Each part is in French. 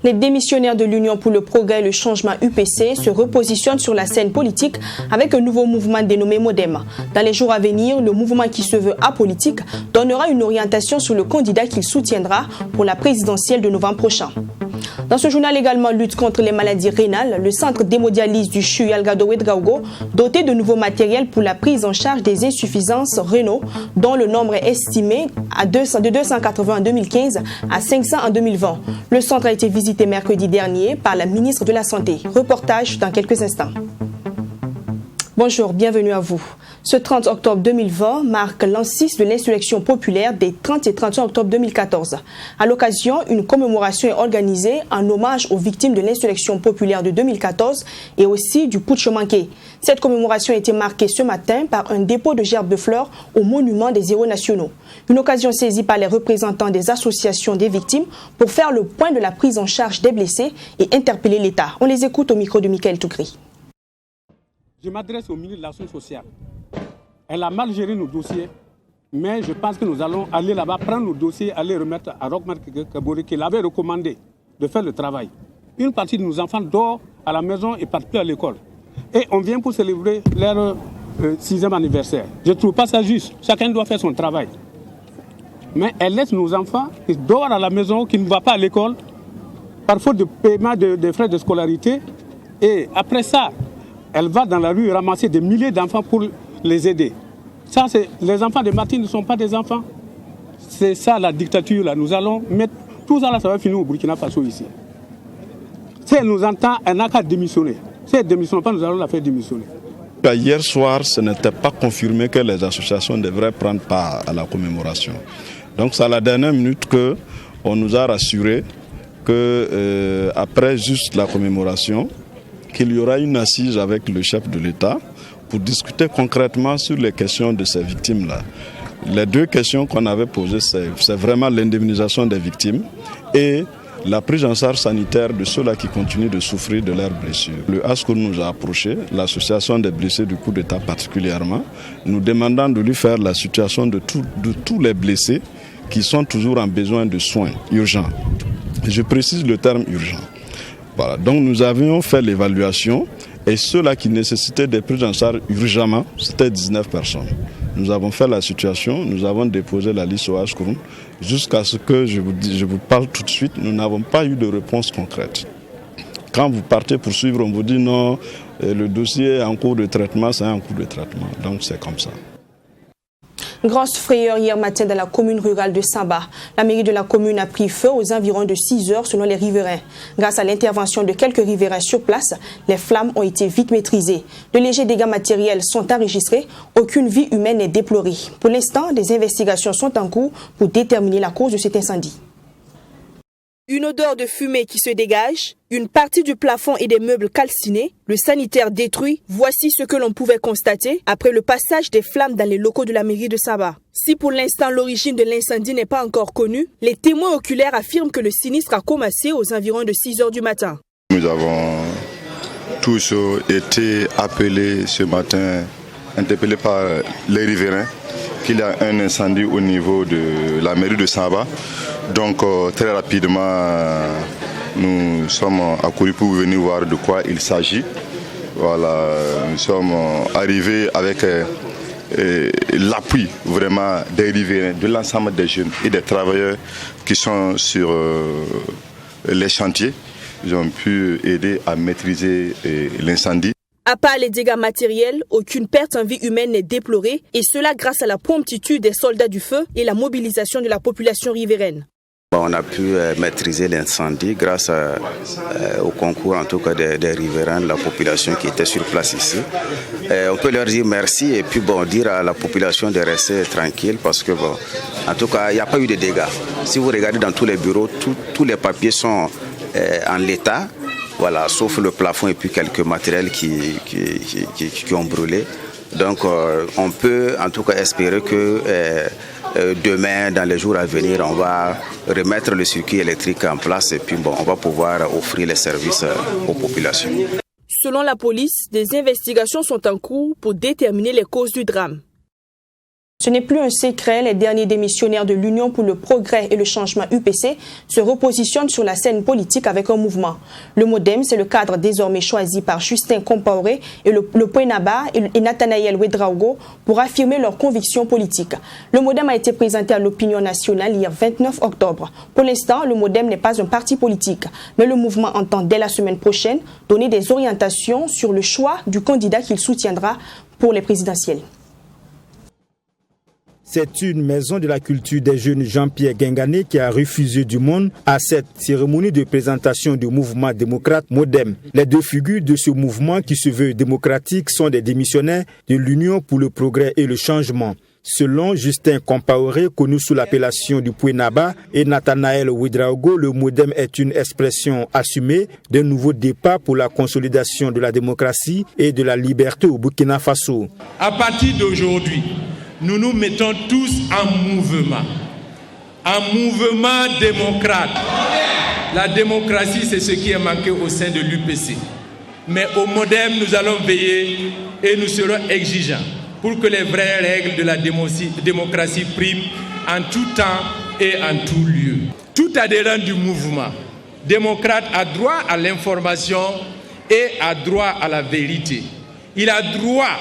Les démissionnaires de l'Union pour le progrès et le changement UPC se repositionnent sur la scène politique avec un nouveau mouvement dénommé Modem. Dans les jours à venir, le mouvement qui se veut apolitique donnera une orientation sur le candidat qu'il soutiendra pour la présidentielle de novembre prochain. Dans ce journal également, lutte contre les maladies rénales, le centre d'hémodialyse du CHU Yalgado Ouedraogo, doté de nouveaux matériels pour la prise en charge des insuffisances rénaux, dont le nombre est estimé de 280 en 2015 à 500 en 2020. Le centre a été visité mercredi dernier par la ministre de la Santé. Reportage dans quelques instants. Bonjour, bienvenue à vous. Ce 30 octobre 2020 marque l'an-6 de l'insurrection populaire des 30 et 31 octobre 2014. À l'occasion, une commémoration est organisée en hommage aux victimes de l'insurrection populaire de 2014 et aussi du putsch manqué. Cette commémoration a été marquée ce matin par un dépôt de gerbes de fleurs au monument des héros nationaux. Une occasion saisie par les représentants des associations des victimes pour faire le point de la prise en charge des blessés et interpeller l'État. On les écoute au micro de Michael Toukri. Je m'adresse au ministre de l'Action sociale. Elle a mal géré nos dossiers, mais je pense que nous allons aller là-bas, prendre nos dossiers, aller remettre à Rochmark Kabore, qui l'avait recommandé de faire le travail. Une partie de nos enfants dort à la maison et partent plus à l'école. Et on vient pour célébrer leur 6e anniversaire. Je ne trouve pas ça juste. Chacun doit faire son travail. Mais elle laisse nos enfants qui dorment à la maison, qui ne vont pas à l'école, par faute de paiement des frais de scolarité. Et après ça, elle va dans la rue ramasser des milliers d'enfants pour les aider. Ça, les enfants de Martine ne sont pas des enfants. C'est ça la dictature là. Nous allons mettre tout ça là, ça va finir au Burkina Faso ici. Si elle nous entend, elle n'a qu'à démissionner. Si elle ne démissionne pas, nous allons la faire démissionner. Hier soir, ce n'était pas confirmé que les associations devraient prendre part à la commémoration. Donc c'est à la dernière minute qu'on nous a rassuré qu'après juste la commémoration, qu'il y aura une assise avec le chef de l'État pour discuter concrètement sur les questions de ces victimes-là. Les deux questions qu'on avait posées, c'est vraiment l'indemnisation des victimes et la prise en charge sanitaire de ceux-là qui continuent de souffrir de leurs blessures. Le ASCO nous a approché, l'association des blessés du coup d'État particulièrement, nous demandant de lui faire la situation de tous les blessés qui sont toujours en besoin de soins urgents. Je précise le terme urgent. Voilà. Donc nous avions fait l'évaluation et ceux-là qui nécessitaient des prises en charge urgemment, c'était 19 personnes. Nous avons fait la situation, nous avons déposé la liste au HCRUN jusqu'à ce que je vous parle tout de suite, nous n'avons pas eu de réponse concrète. Quand vous partez pour suivre, on vous dit non, le dossier est en cours de traitement, c'est en cours de traitement. Donc c'est comme ça. Grosse frayeur hier matin dans la commune rurale de Samba. La mairie de la commune a pris feu aux environs de 6 heures selon les riverains. Grâce à l'intervention de quelques riverains sur place, les flammes ont été vite maîtrisées. De légers dégâts matériels sont enregistrés. Aucune vie humaine n'est déplorée. Pour l'instant, des investigations sont en cours pour déterminer la cause de cet incendie. Une odeur de fumée qui se dégage, une partie du plafond et des meubles calcinés, le sanitaire détruit, voici ce que l'on pouvait constater après le passage des flammes dans les locaux de la mairie de Saba. Si pour l'instant l'origine de l'incendie n'est pas encore connue, les témoins oculaires affirment que le sinistre a commencé aux environs de 6 heures du matin. Nous avons tous été appelés ce matin, interpellés par les riverains, qu'il y a un incendie au niveau de la mairie de Saba. Donc très rapidement, nous sommes accourus pour venir voir de quoi il s'agit. Voilà, nous sommes arrivés avec l'appui vraiment des riverains, de l'ensemble des jeunes et des travailleurs qui sont sur les chantiers. Ils ont pu aider à maîtriser l'incendie. À part les dégâts matériels, aucune perte en vie humaine n'est déplorée, et cela grâce à la promptitude des soldats du feu et la mobilisation de la population riveraine. On a pu maîtriser l'incendie grâce au concours en tout cas des riverains, de la population qui était sur place ici. On peut leur dire merci et puis dire à la population de rester tranquille parce que en tout cas il n'y a pas eu de dégâts. Si vous regardez dans tous les bureaux, tous les papiers sont en l'état, voilà, sauf le plafond et puis quelques matériels qui ont brûlé. Donc on peut en tout cas espérer que demain, dans les jours à venir, on va remettre le circuit électrique en place et puis on va pouvoir offrir les services aux populations. Selon la police, des investigations sont en cours pour déterminer les causes du drame. Ce n'est plus un secret, les derniers démissionnaires de l'Union pour le progrès et le changement UPC se repositionnent sur la scène politique avec un mouvement. Le MODEM, c'est le cadre désormais choisi par Justin Compaoré et le POENABA et Nathanaël Ouedraogo pour affirmer leurs convictions politiques. Le MODEM a été présenté à l'opinion nationale hier 29 octobre. Pour l'instant, le MODEM n'est pas un parti politique, mais le mouvement entend dès la semaine prochaine donner des orientations sur le choix du candidat qu'il soutiendra pour les présidentielles. C'est une maison de la culture des jeunes Jean-Pierre Guingané qui a refusé du monde à cette cérémonie de présentation du mouvement démocrate MODEM. Les deux figures de ce mouvement qui se veut démocratique sont des démissionnaires de l'Union pour le progrès et le changement. Selon Justin Compaoré, connu sous l'appellation du POENABA, et Nathanaël Ouedraogo, le MODEM est une expression assumée d'un nouveau départ pour la consolidation de la démocratie et de la liberté au Burkina Faso. À partir d'aujourd'hui, nous nous mettons tous en mouvement démocrate. La démocratie, c'est ce qui est manqué au sein de l'UPC. Mais au MODEM, nous allons veiller et nous serons exigeants pour que les vraies règles de la démocratie priment en tout temps et en tout lieu. Tout adhérent du mouvement démocrate a droit à l'information et a droit à la vérité. Il a droit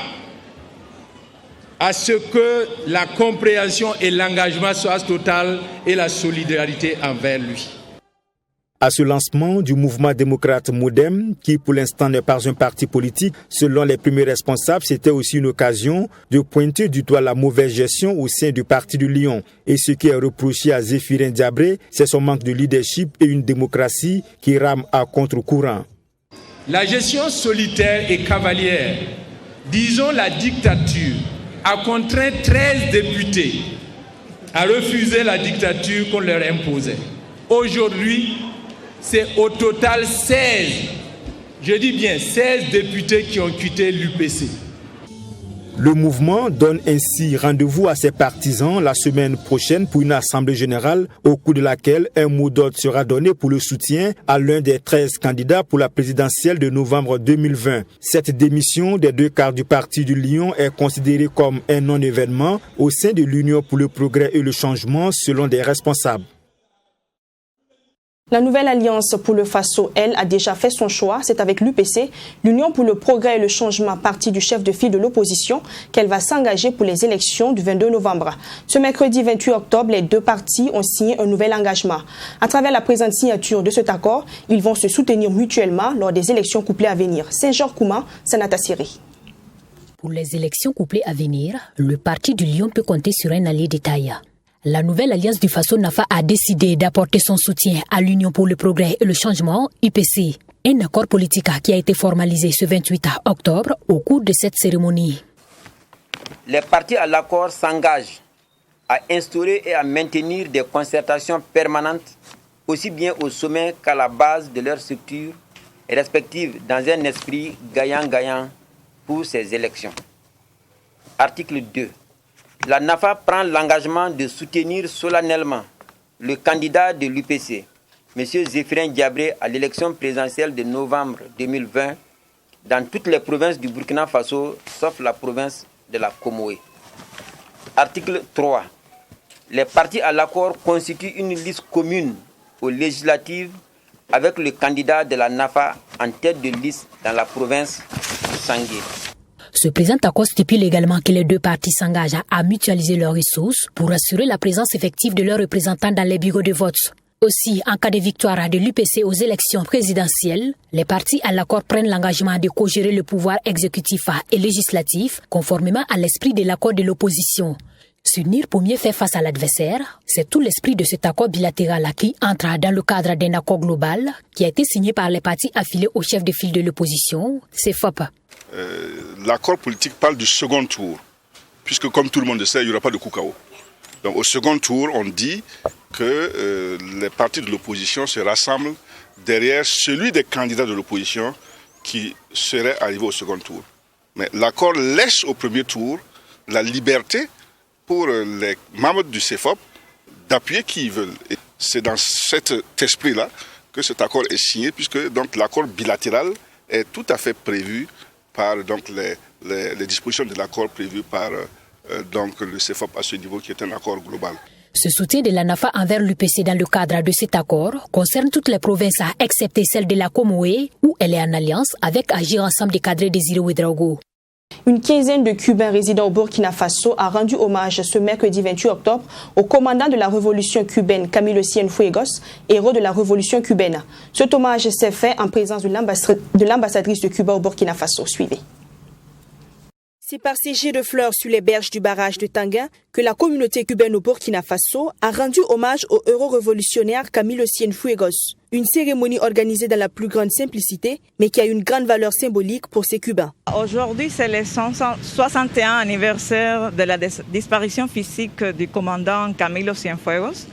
à ce que la compréhension et l'engagement soient totaux et la solidarité envers lui. À ce lancement du mouvement démocrate MODEM, qui pour l'instant n'est pas un parti politique, selon les premiers responsables, c'était aussi une occasion de pointer du doigt la mauvaise gestion au sein du Parti du Lion. Et ce qui est reproché à Zéphirin Diabré, c'est son manque de leadership et une démocratie qui rame à contre-courant. La gestion solitaire et cavalière, disons la dictature, a contraint 13 députés à refuser la dictature qu'on leur imposait. Aujourd'hui, c'est au total 16, je dis bien 16 députés qui ont quitté l'UPC. Le mouvement donne ainsi rendez-vous à ses partisans la semaine prochaine pour une assemblée générale au cours de laquelle un mot d'ordre sera donné pour le soutien à l'un des 13 candidats pour la présidentielle de novembre 2020. Cette démission des deux quarts du Parti du Lion est considérée comme un non-événement au sein de l'Union pour le progrès et le changement selon des responsables. La nouvelle alliance pour le Faso, elle, a déjà fait son choix. C'est avec l'UPC, l'Union pour le progrès et le changement, parti du chef de file de l'opposition, qu'elle va s'engager pour les élections du 22 novembre. Ce mercredi 28 octobre, les deux partis ont signé un nouvel engagement. À travers la présente signature de cet accord, ils vont se soutenir mutuellement lors des élections couplées à venir. Saint-Georges Kouma, Sanata Siri. Pour les élections couplées à venir, le parti du Lion peut compter sur un allié de taille. La nouvelle alliance du Faso Nafa a décidé d'apporter son soutien à l'Union pour le progrès et le changement, UPC. Un accord politique qui a été formalisé ce 28 octobre au cours de cette cérémonie. Les partis à l'accord s'engagent à instaurer et à maintenir des concertations permanentes, aussi bien au sommet qu'à la base de leurs structures respectives, dans un esprit gagnant-gagnant pour ces élections. Article 2. La NAFA prend l'engagement de soutenir solennellement le candidat de l'UPC, M. Zéphirin Diabré, à l'élection présidentielle de novembre 2020 dans toutes les provinces du Burkina Faso, sauf la province de la Comoé. Article 3. Les partis à l'accord constituent une liste commune aux législatives avec le candidat de la NAFA en tête de liste dans la province du Sangué. Ce présent accord stipule également que les deux partis s'engagent à mutualiser leurs ressources pour assurer la présence effective de leurs représentants dans les bureaux de vote. Aussi, en cas de victoire de l'UPC aux élections présidentielles, les partis à l'accord prennent l'engagement de co-gérer le pouvoir exécutif et législatif conformément à l'esprit de l'accord de l'opposition. S'unir pour mieux faire face à l'adversaire, c'est tout l'esprit de cet accord bilatéral qui entre dans le cadre d'un accord global qui a été signé par les partis affiliés au chef de file de l'opposition, CFOP. L'accord politique parle du second tour, puisque comme tout le monde le sait, il n'y aura pas de Koukao. Donc au second tour, on dit que les partis de l'opposition se rassemblent derrière celui des candidats de l'opposition qui serait arrivé au second tour. Mais l'accord laisse au premier tour la liberté pour les membres du CFOP d'appuyer qui ils veulent. Et c'est dans cet esprit-là que cet accord est signé, puisque donc l'accord bilatéral est tout à fait prévu par donc, les dispositions de l'accord prévues par donc le CEFOP à ce niveau qui est un accord global. Ce soutien de l'ANAFA envers l'UPC dans le cadre de cet accord concerne toutes les provinces excepté celle de la Comoé où elle est en alliance avec Agir Ensemble des cadres Désiré Ouédraogo. Une quinzaine de Cubains résidant au Burkina Faso a rendu hommage ce mercredi 28 octobre au commandant de la révolution cubaine Camilo Cienfuegos, héros de la révolution cubaine. Cet hommage s'est fait en présence de l'ambassadrice de Cuba au Burkina Faso. Suivez. C'est par ces jets de fleurs sur les berges du barrage de Tanguin que la communauté cubaine au Burkina Faso a rendu hommage au héros révolutionnaire Camilo Cienfuegos. Une cérémonie organisée dans la plus grande simplicité, mais qui a une grande valeur symbolique pour ces Cubains. Aujourd'hui, c'est le 61 anniversaire de la disparition physique du commandant Camilo Cienfuegos.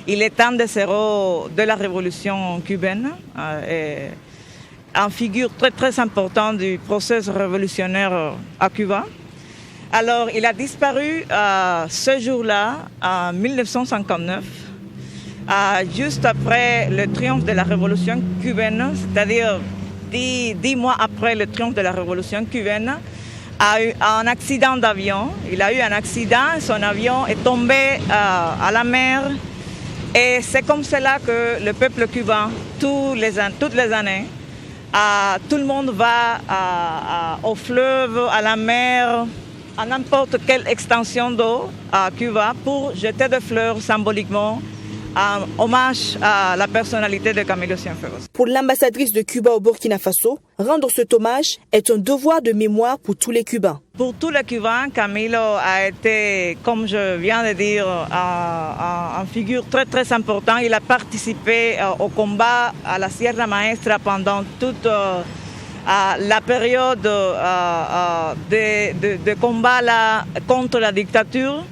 Il est un des héros de la révolution cubaine. En figure très importante du processus révolutionnaire à Cuba. Alors, il a disparu ce jour-là, en 1959, juste après le triomphe de la révolution cubaine, c'est-à-dire 10 mois après le triomphe de la révolution cubaine, a eu un accident d'avion. Il a eu un accident, son avion est tombé à la mer. Et c'est comme cela que le peuple cubain, toutes les années, tout le monde va au fleuve, à la mer, à n'importe quelle extension d'eau à Cuba pour jeter des fleurs symboliquement en hommage à la personnalité de Camilo Cienfuegos. Pour l'ambassadrice de Cuba au Burkina Faso, rendre cet hommage est un devoir de mémoire pour tous les Cubains. Pour tous les Cubains, Camilo a été, comme je viens de dire, en figure très importante. Il a participé au combat à la Sierra Maestra pendant toute la période de combat là, contre la dictature.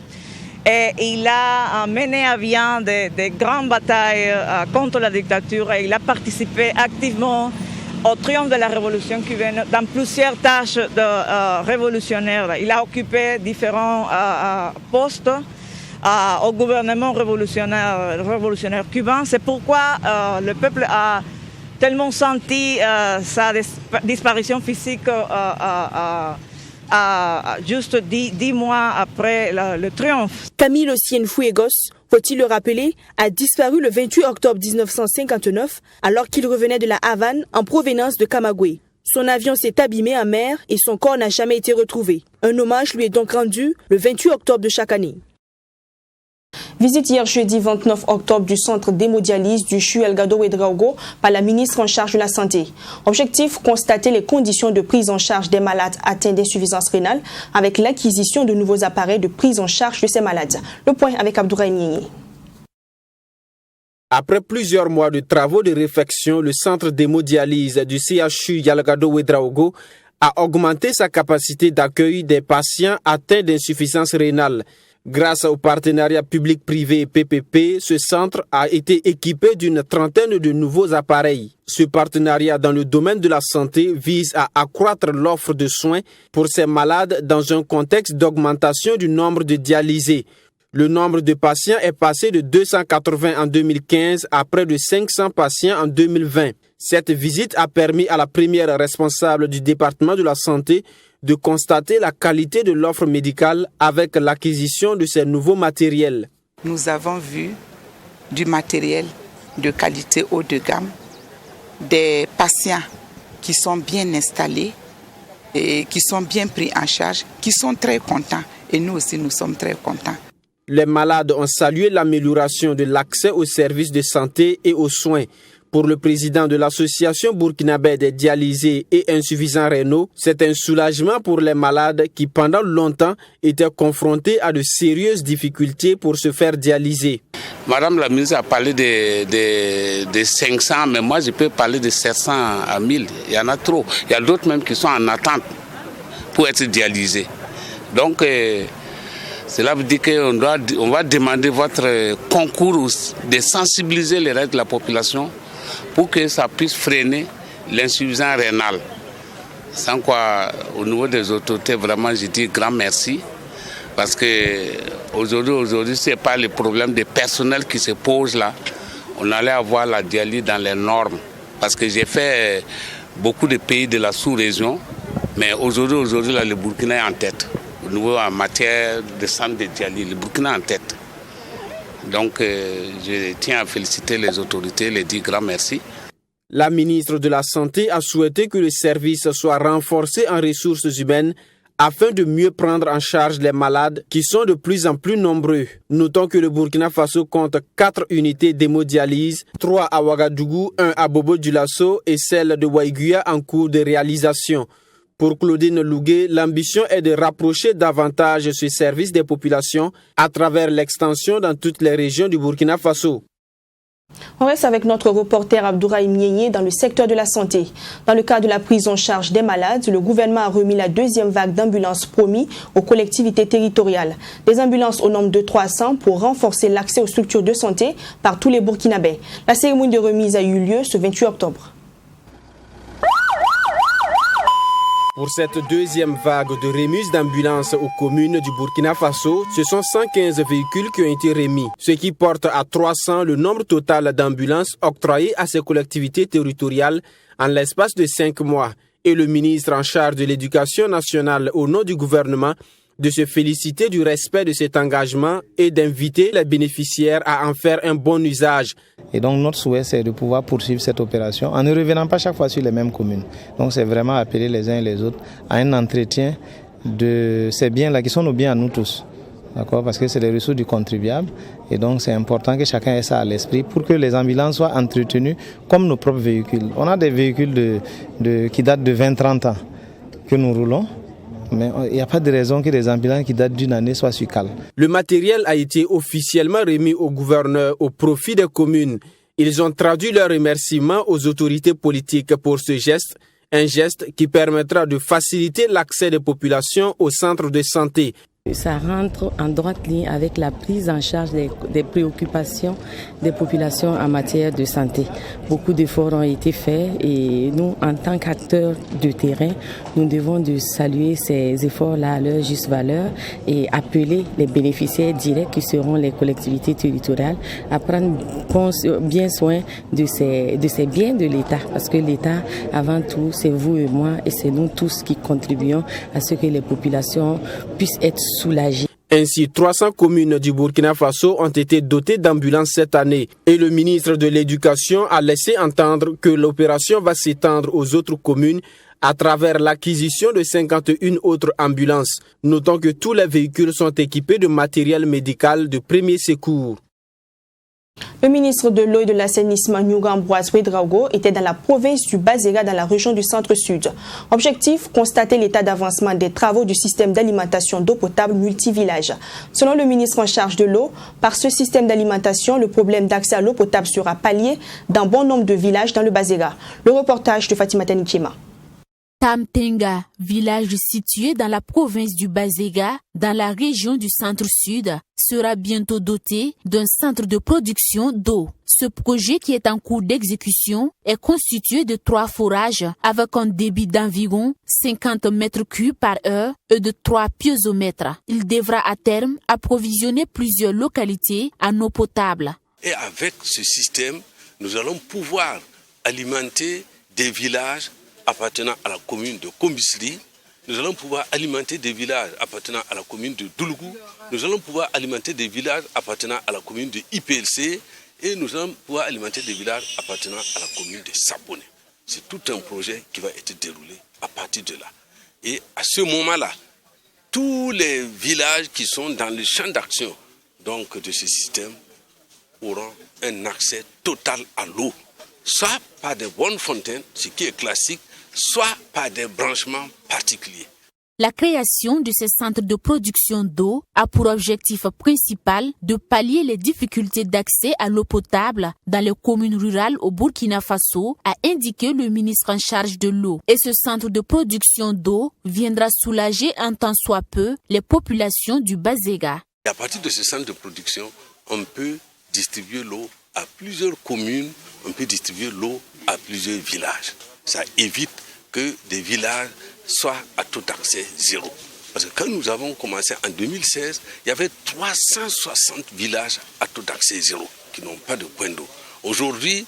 Et il a mené à bien de grandes batailles contre la dictature et il a participé activement au triomphe de la révolution cubaine dans plusieurs tâches révolutionnaires. Il a occupé différents postes au gouvernement révolutionnaire cubain. C'est pourquoi le peuple a tellement senti sa disparition physique juste 10 mois après le triomphe. Camilo Cienfuegos, faut-il le rappeler, a disparu le 28 octobre 1959 alors qu'il revenait de la Havane en provenance de Camagüey. Son avion s'est abîmé en mer et son corps n'a jamais été retrouvé. Un hommage lui est donc rendu le 28 octobre de chaque année. Visite hier jeudi 29 octobre du centre d'hémodialyse du CHU Elgado Ouédraogo par la ministre en charge de la Santé. Objectif, constater les conditions de prise en charge des malades atteints d'insuffisance rénale avec l'acquisition de nouveaux appareils de prise en charge de ces malades. Le point avec Abdourahim Nieni. Après plusieurs mois de travaux de réfection, le centre d'hémodialyse du CHU Elgado Ouédraogo a augmenté sa capacité d'accueil des patients atteints d'insuffisance rénale. Grâce au partenariat public-privé PPP, ce centre a été équipé d'une trentaine de nouveaux appareils. Ce partenariat dans le domaine de la santé vise à accroître l'offre de soins pour ces malades dans un contexte d'augmentation du nombre de dialysés. Le nombre de patients est passé de 280 en 2015 à près de 500 patients en 2020. Cette visite a permis à la première responsable du département de la santé de constater la qualité de l'offre médicale avec l'acquisition de ces nouveaux matériels. Nous avons vu du matériel de qualité haut de gamme, des patients qui sont bien installés et qui sont bien pris en charge, qui sont très contents. Et nous aussi, nous sommes très contents. Les malades ont salué l'amélioration de l'accès aux services de santé et aux soins. Pour le président de l'association burkinabé des dialysés et insuffisants rénaux, c'est un soulagement pour les malades qui pendant longtemps étaient confrontés à de sérieuses difficultés pour se faire dialyser. Madame la ministre a parlé de 500, mais moi je peux parler de 700 à 1000. Il y en a trop. Il y a d'autres même qui sont en attente pour être dialysés. Donc cela veut dire qu'on va demander votre concours de sensibiliser les restes de la population pour que ça puisse freiner l'insuffisance rénale. Sans quoi, au niveau des autorités, vraiment, je dis grand merci. Parce que aujourd'hui, ce n'est pas le problème des personnels qui se posent là. On allait avoir la dialyse dans les normes. Parce que j'ai fait beaucoup de pays de la sous-région. Mais aujourd'hui là, le Burkina est en tête. nouveau en matière de centre de dialyse, le Burkina en tête. Donc je tiens à féliciter les autorités, les dire grand merci. La ministre de la Santé a souhaité que le service soit renforcé en ressources humaines afin de mieux prendre en charge les malades qui sont de plus en plus nombreux. Notons que le Burkina Faso compte 4 unités d'hémodialyse, 3 à Ouagadougou, 1 à Bobo-Dioulasso et celle de Waiguia en cours de réalisation. Pour Claudine Lougué, l'ambition est de rapprocher davantage ce service des populations à travers l'extension dans toutes les régions du Burkina Faso. On reste avec notre reporter Abdourahim Niénié dans le secteur de la santé. Dans le cadre de la prise en charge des malades, le gouvernement a remis la deuxième vague d'ambulances promis aux collectivités territoriales. Des ambulances au nombre de 300 pour renforcer l'accès aux structures de santé par tous les Burkinabés. La cérémonie de remise a eu lieu ce 28 octobre. Pour cette deuxième vague de remise d'ambulances aux communes du Burkina Faso, ce sont 115 véhicules qui ont été remis, ce qui porte à 300 le nombre total d'ambulances octroyées à ces collectivités territoriales en l'espace de 5 mois. Et le ministre en charge de l'Éducation nationale au nom du gouvernement de se féliciter du respect de cet engagement et d'inviter les bénéficiaires à en faire un bon usage. Et donc notre souhait, c'est de pouvoir poursuivre cette opération en ne revenant pas chaque fois sur les mêmes communes. Donc c'est vraiment appeler les uns et les autres à un entretien de ces biens-là qui sont nos biens à nous tous. D'accord, parce que c'est les ressources du contribuable et donc c'est important que chacun ait ça à l'esprit pour que les ambulances soient entretenues comme nos propres véhicules. On a des véhicules qui datent de 20-30 ans que nous roulons. Mais il n'y a pas de raison que les ambulances qui datent d'une année soient sur cale. Le matériel a été officiellement remis au gouverneur au profit des communes. Ils ont traduit leurs remerciements aux autorités politiques pour ce geste, un geste qui permettra de faciliter l'accès des populations aux centres de santé. Ça rentre en droite ligne avec la prise en charge des préoccupations des populations en matière de santé. Beaucoup d'efforts ont été faits et nous, en tant qu'acteurs de terrain, nous devons de saluer ces efforts-là à leur juste valeur et appeler les bénéficiaires directs qui seront les collectivités territoriales à prendre bien soin de ces biens de l'État. Parce que l'État, avant tout, c'est vous et moi et c'est nous tous qui contribuons à ce que les populations puissent être soulagées. Ainsi, 300 communes du Burkina Faso ont été dotées d'ambulances cette année. Et le ministre de l'Éducation a laissé entendre que l'opération va s'étendre aux autres communes à travers l'acquisition de 51 autres ambulances. Notons que tous les véhicules sont équipés de matériel médical de premier secours. Le ministre de l'eau et de l'assainissement Ambroise Ouédraogo était dans la province du Bazéga dans la région du centre-sud. Objectif, constater l'état d'avancement des travaux du système d'alimentation d'eau potable multivillage. Selon le ministre en charge de l'eau, par ce système d'alimentation, le problème d'accès à l'eau potable sera pallié dans bon nombre de villages dans le Bazéga. Le reportage de Fatima Tanichema. Tamtenga, village situé dans la province du Bazéga, dans la région du centre-sud, sera bientôt doté d'un centre de production d'eau. Ce projet, qui est en cours d'exécution, est constitué de 3 forages avec un débit d'environ 50 mètres cubes par heure et de 3 piézomètres. Il devra à terme approvisionner plusieurs localités en eau potable. Et avec ce système, nous allons pouvoir alimenter des villages appartenant à la commune de Kombisli, nous allons pouvoir alimenter des villages appartenant à la commune de Doulgou, nous allons pouvoir alimenter des villages appartenant à la commune de IPLC et nous allons pouvoir alimenter des villages appartenant à la commune de Saponé. C'est tout un projet qui va être déroulé à partir de là. Et à ce moment-là, tous les villages qui sont dans le champ d'action donc de ce système auront un accès total à l'eau, soit par des bonnes fontaines, ce qui est classique, soit par des branchements particuliers. La création de ces centres de production d'eau a pour objectif principal de pallier les difficultés d'accès à l'eau potable dans les communes rurales au Burkina Faso, a indiqué le ministre en charge de l'eau. Et ce centre de production d'eau viendra soulager un tant soit peu les populations du Bazéga. Et à partir de ce centre de production, on peut distribuer l'eau à plusieurs communes, on peut distribuer l'eau à plusieurs villages. Ça évite que des villages soient à taux d'accès zéro. Parce que quand nous avons commencé en 2016, il y avait 360 villages à taux d'accès zéro qui n'ont pas de point d'eau. Aujourd'hui,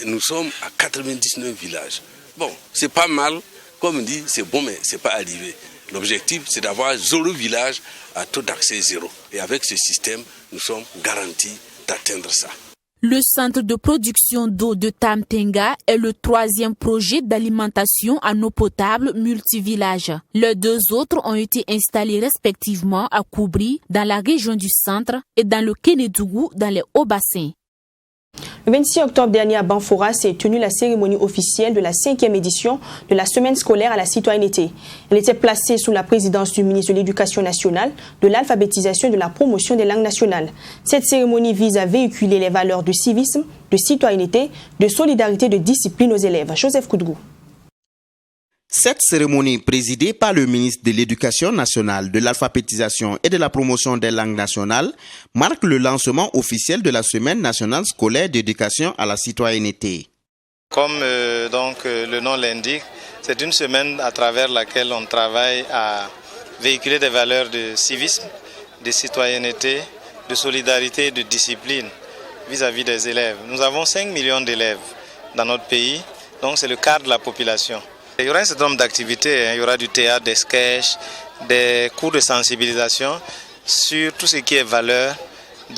nous sommes à 99 villages. Bon, c'est pas mal. Comme on dit, c'est bon, mais c'est pas arrivé. L'objectif, c'est d'avoir 0 village à taux d'accès 0. Et avec ce système, nous sommes garantis d'atteindre ça. Le centre de production d'eau de Tamtenga est le 3e projet d'alimentation en eau potable multivillage. Les 2 autres ont été installés respectivement à Koubri, dans la région du centre, et dans le Kénédougou, dans les hauts-bassins. Le 26 octobre dernier à Banfora s'est tenue la cérémonie officielle de la 5e édition de la semaine scolaire à la citoyenneté. Elle était placée sous la présidence du ministre de l'Éducation nationale, de l'alphabétisation et de la promotion des langues nationales. Cette cérémonie vise à véhiculer les valeurs de civisme, de citoyenneté, de solidarité et de discipline aux élèves. Joseph Koudgou. Cette cérémonie, présidée par le ministre de l'Éducation nationale, de l'alphabétisation et de la promotion des langues nationales, marque le lancement officiel de la Semaine nationale scolaire d'éducation à la citoyenneté. Comme le nom l'indique, c'est une semaine à travers laquelle on travaille à véhiculer des valeurs de civisme, de citoyenneté, de solidarité et de discipline vis-à-vis des élèves. Nous avons 5 millions d'élèves dans notre pays, donc c'est le quart de la population. Il y aura un certain nombre d'activités, il y aura du théâtre, des sketchs, des cours de sensibilisation sur tout ce qui est valeur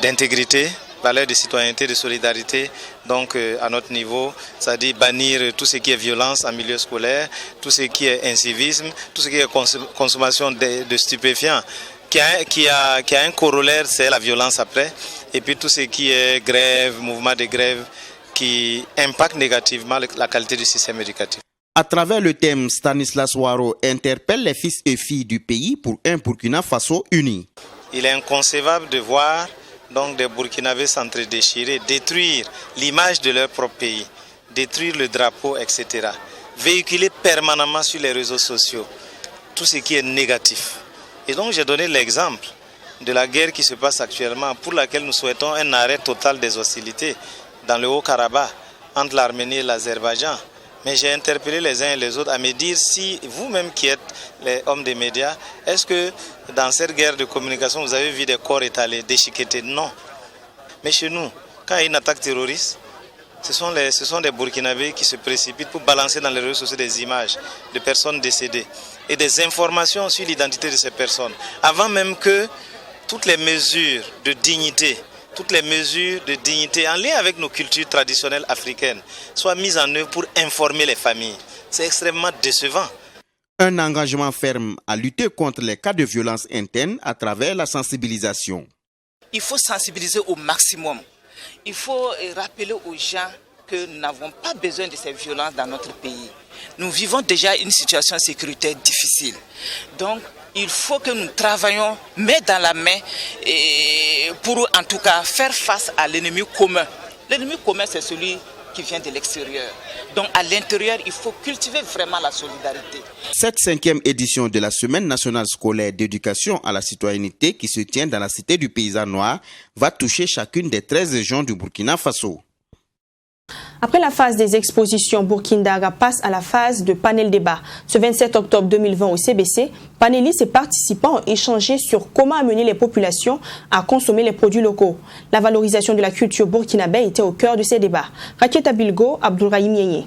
d'intégrité, valeur de citoyenneté, de solidarité, donc à notre niveau, c'est-à-dire bannir tout ce qui est violence en milieu scolaire, tout ce qui est incivisme, tout ce qui est consommation de stupéfiants, qui a un corollaire, c'est la violence après, et puis tout ce qui est grève, mouvement de grève, qui impacte négativement la qualité du système éducatif. À travers le thème, Stanislas Ouaro interpelle les fils et filles du pays pour un Burkina Faso uni. Il est inconcevable de voir donc des Burkinabés s'entre-déchirer, détruire l'image de leur propre pays, détruire le drapeau, etc. Véhiculer permanemment sur les réseaux sociaux tout ce qui est négatif. Et donc j'ai donné l'exemple de la guerre qui se passe actuellement, pour laquelle nous souhaitons un arrêt total des hostilités dans le Haut-Karabakh, entre l'Arménie et l'Azerbaïdjan. Mais j'ai interpellé les uns et les autres à me dire si vous-même qui êtes les hommes des médias, est-ce que dans cette guerre de communication, vous avez vu des corps étalés, déchiquetés? Non. Mais chez nous, quand il y a une attaque terroriste, ce sont des Burkinabés qui se précipitent pour balancer dans les réseaux sociaux des images de personnes décédées et des informations sur l'identité de ces personnes, avant même que toutes les mesures de dignité en lien avec nos cultures traditionnelles africaines soient mises en œuvre pour informer les familles. C'est extrêmement décevant. Un engagement ferme à lutter contre les cas de violence interne à travers la sensibilisation. Il faut sensibiliser au maximum. Il faut rappeler aux gens que nous n'avons pas besoin de ces violences dans notre pays. Nous vivons déjà une situation sécuritaire difficile. Donc, il faut que nous travaillions main dans la main pour en tout cas faire face à l'ennemi commun. L'ennemi commun, c'est celui qui vient de l'extérieur. Donc à l'intérieur, il faut cultiver vraiment la solidarité. Cette 5e édition de la Semaine nationale scolaire d'éducation à la citoyenneté qui se tient dans la cité du paysan noir va toucher chacune des 13 régions du Burkina Faso. Après la phase des expositions, Burkindaga passe à la phase de panel débat. Ce 27 octobre 2020 au CBC, panélistes et participants ont échangé sur comment amener les populations à consommer les produits locaux. La valorisation de la culture burkinabé était au cœur de ces débats. Raketa Bilgo, Abdourahim Yéyé.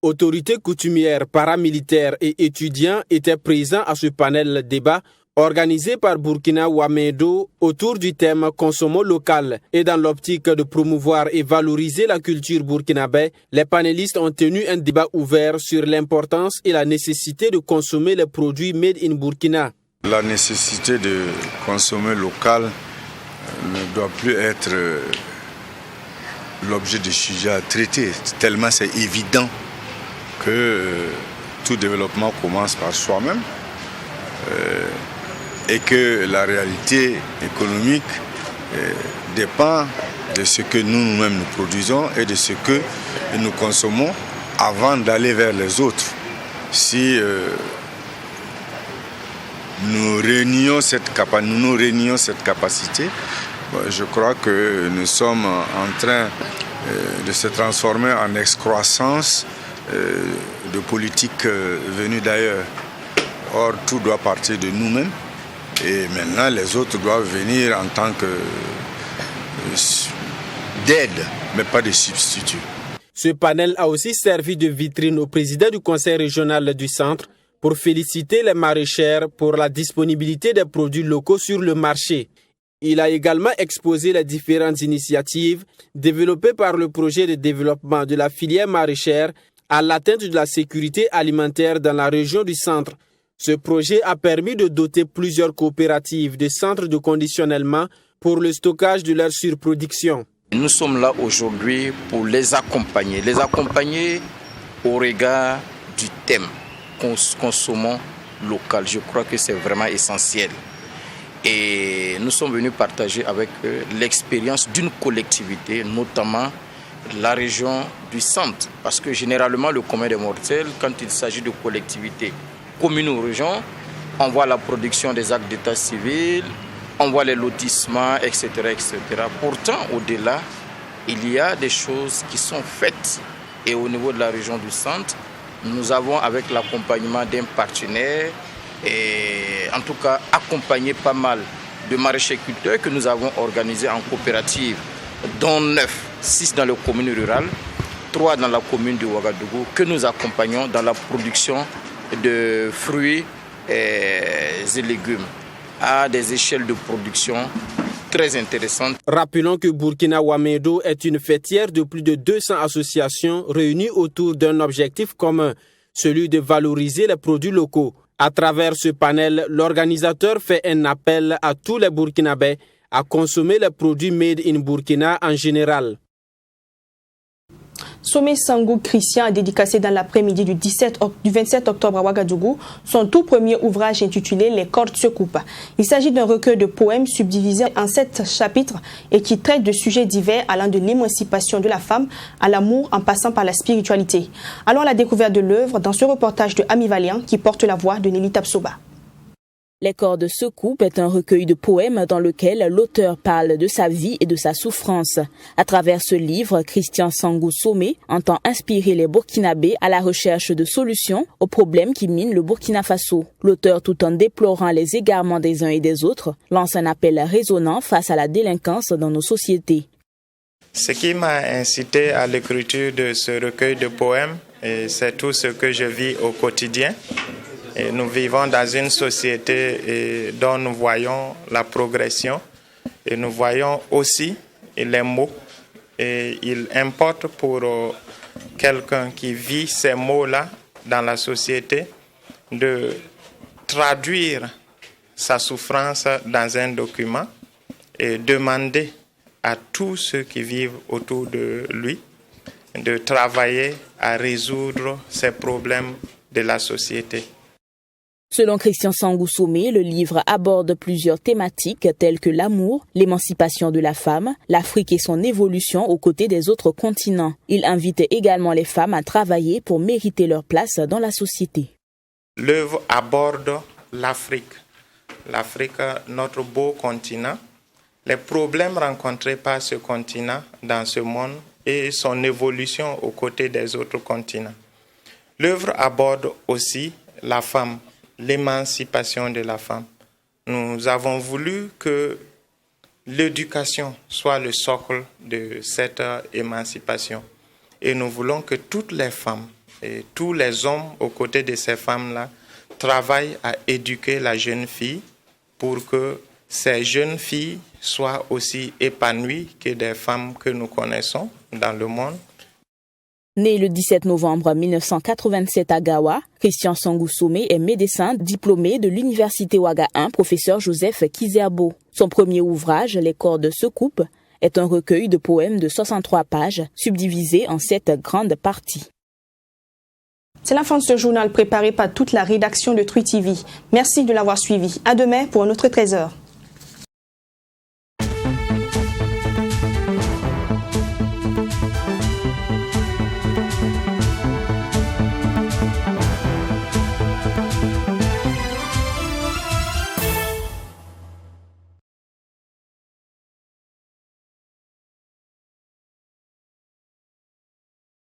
Autorités coutumières, paramilitaires et étudiants étaient présents à ce panel débat organisé par Burkina Ouamedo autour du thème « Consommons local » et dans l'optique de promouvoir et valoriser la culture burkinabé, les panélistes ont tenu un débat ouvert sur l'importance et la nécessité de consommer les produits made in Burkina. La nécessité de consommer local ne doit plus être l'objet de sujet à traiter, tellement c'est évident que tout développement commence par soi-même. Et que la réalité économique dépend de ce que nous-mêmes nous produisons et de ce que nous consommons avant d'aller vers les autres. Si nous réunions cette capacité, je crois que nous sommes en train de se transformer en excroissance de politiques venues d'ailleurs. Or, tout doit partir de nous-mêmes. Et maintenant, les autres doivent venir en tant que d'aide, mais pas de substitut. Ce panel a aussi servi de vitrine au président du conseil régional du centre pour féliciter les maraîchères pour la disponibilité des produits locaux sur le marché. Il a également exposé les différentes initiatives développées par le projet de développement de la filière maraîchère à l'atteinte de la sécurité alimentaire dans la région du centre. Ce projet a permis de doter plusieurs coopératives de centres de conditionnement pour le stockage de leur surproduction. Nous sommes là aujourd'hui pour les accompagner au regard du thème consommons local. Je crois que c'est vraiment essentiel. Et nous sommes venus partager avec eux l'expérience d'une collectivité, notamment la région du centre. Parce que généralement, le commun des mortels, quand il s'agit de collectivités, communes ou régions, on voit la production des actes d'état civil, on voit les lotissements, etc., etc. Pourtant, au-delà, il y a des choses qui sont faites. Et au niveau de la région du centre, nous avons, avec l'accompagnement d'un partenaire, et en tout cas accompagné pas mal de maraîchers-culteurs que nous avons organisés en coopérative, dont 6 dans les communes rurales, 3 dans la commune de Ouagadougou, que nous accompagnons dans la production de fruits et légumes à des échelles de production très intéressantes. Rappelons que Burkina Ouagadougou est une fêtière de plus de 200 associations réunies autour d'un objectif commun, celui de valoriser les produits locaux. À travers ce panel, l'organisateur fait un appel à tous les Burkinabés à consommer les produits made in Burkina en général. Sommet Sangou Christian a dédicacé dans l'après-midi du 27 octobre à Ouagadougou son tout premier ouvrage intitulé « Les cordes se coupent ». Il s'agit d'un recueil de poèmes subdivisés en 7 chapitres et qui traite de sujets divers allant de l'émancipation de la femme à l'amour en passant par la spiritualité. Allons à la découverte de l'œuvre dans ce reportage de Ami Valiant qui porte la voix de Nelly Tapsoba. Les cordes se coupent est un recueil de poèmes dans lequel l'auteur parle de sa vie et de sa souffrance. À travers ce livre, Christian Sangou Sommet entend inspirer les Burkinabés à la recherche de solutions aux problèmes qui minent le Burkina Faso. L'auteur, tout en déplorant les égarements des uns et des autres, lance un appel résonnant face à la délinquance dans nos sociétés. Ce qui m'a incité à l'écriture de ce recueil de poèmes, c'est tout ce que je vis au quotidien. Et nous vivons dans une société dont nous voyons la progression et nous voyons aussi les mots. Et il importe pour quelqu'un qui vit ces mots-là dans la société de traduire sa souffrance dans un document et demander à tous ceux qui vivent autour de lui de travailler à résoudre ces problèmes de la société. Selon Christian Sangou Sommet, le livre aborde plusieurs thématiques telles que l'amour, l'émancipation de la femme, l'Afrique et son évolution aux côtés des autres continents. Il invite également les femmes à travailler pour mériter leur place dans la société. L'œuvre aborde l'Afrique. L'Afrique, notre beau continent, les problèmes rencontrés par ce continent dans ce monde et son évolution aux côtés des autres continents. L'œuvre aborde aussi la femme, l'émancipation de la femme. Nous avons voulu que l'éducation soit le socle de cette émancipation. Et nous voulons que toutes les femmes et tous les hommes aux côtés de ces femmes-là travaillent à éduquer la jeune fille pour que ces jeunes filles soient aussi épanouies que des femmes que nous connaissons dans le monde. Né le 17 novembre 1987 à Gawa, Christian Sangou Sommet est médecin diplômé de l'Université Ouaga 1, professeur Joseph Kizerbo. Son premier ouvrage, Les cordes se coupent, est un recueil de poèmes de 63 pages, subdivisé en 7 grandes parties. C'est la fin de ce journal préparé par toute la rédaction de Truy TV. Merci de l'avoir suivi. À demain pour un autre 13h.